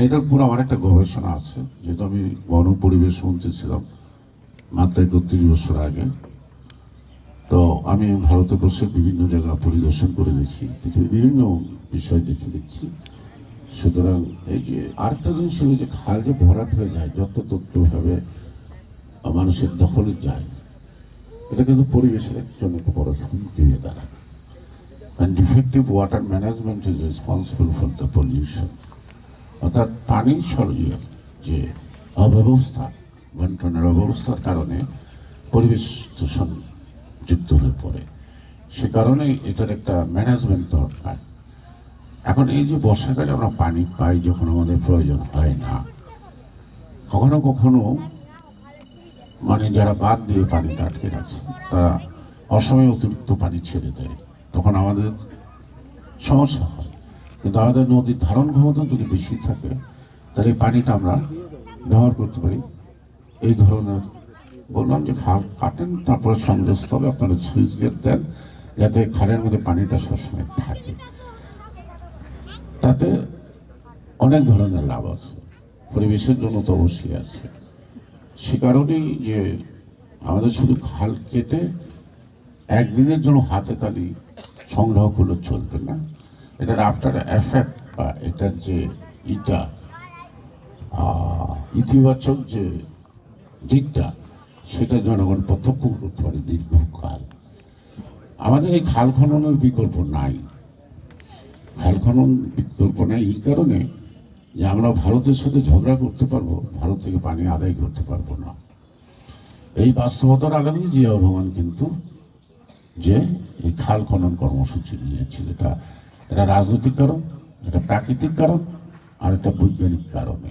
এটার পুরো আমার একটা গবেষণা আছে, যেহেতু আমি বন পরিবেশ মন্ত্রী ছিলাম মাত্র 31 বছর আগে। তো আমি ভারতবর্ষের বিভিন্ন জায়গা পরিদর্শন করে দেখছি, পৃথিবীর বিভিন্ন বিষয় দেখে দেখছি। সুতরাং এই যে আরেকটা জিনিস হলো যে খাল যে ভরাট হয়ে যায় যত তথ্যভাবে মানুষের দখলে যায়, এটা কিন্তু পরিবেশের জন্য একটা বড় হুমকি হয়ে দাঁড়ায়। And defective water management is responsible for the pollution. অর্থাৎ পানি সরবরাহের যে অব্যবস্থা, বন্টনের অব্যবস্থার কারণে পরিবেশ দূষণ যুক্ত হয়ে পড়ে। সে কারণে এটার একটা ম্যানেজমেন্ট দরকার। এখন এই যে বর্ষাকালে আমরা পানি পাই যখন আমাদের প্রয়োজন হয় না, কখনো কখনো মানে যারা বাদ দিয়ে পানিটা আটকে রাখছে তারা অসময়ে অতিরিক্ত পানি ছেড়ে দেয়, তখন আমাদের সমস্যা হয়। কিন্তু আমাদের নদীর ধারণ ক্ষমতা যদি বেশি থাকে তাহলে এই পানিটা আমরা ব্যবহার করতে পারি। এই ধরনের বললাম যে খাল কাটেন, তারপরে সংযোগস্থলে আপনারা সুইচ গেট দেন যাতে খালের মধ্যে পানিটা সবসময় থাকে। তাতে অনেক ধরনের লাভ আছে, পরিবেশের জন্য তো অবশ্যই আছে। সে কারণেই যে আমাদের শুধু খাল কেটে একদিনের জন্য হাতে তালি সংগ্রহ করলে চলবে না। এটার আফটার এফেক্ট বা এটার যে ইতিবাচক যে দিকটা, সেটা জনগণ প্রত্যক্ষ করতে পারে দীর্ঘকাল। আমাদের এই খাল খননের বিকল্প নাই। খাল খনন বিকল্প নাই এই কারণে যে আমরা ভারতের সাথে ঝগড়া করতে পারবো, ভারত থেকে পানি আদায় করতে পারবো না। এই বাস্তবতার আগামী জিয়া রহমান কিন্তু যে এই খাল খনন কর্মসূচি নিয়েছিল, এটা রাজনৈতিক কারণ, এটা প্রাকৃতিক কারণ, আর একটা বৈজ্ঞানিক কারণে।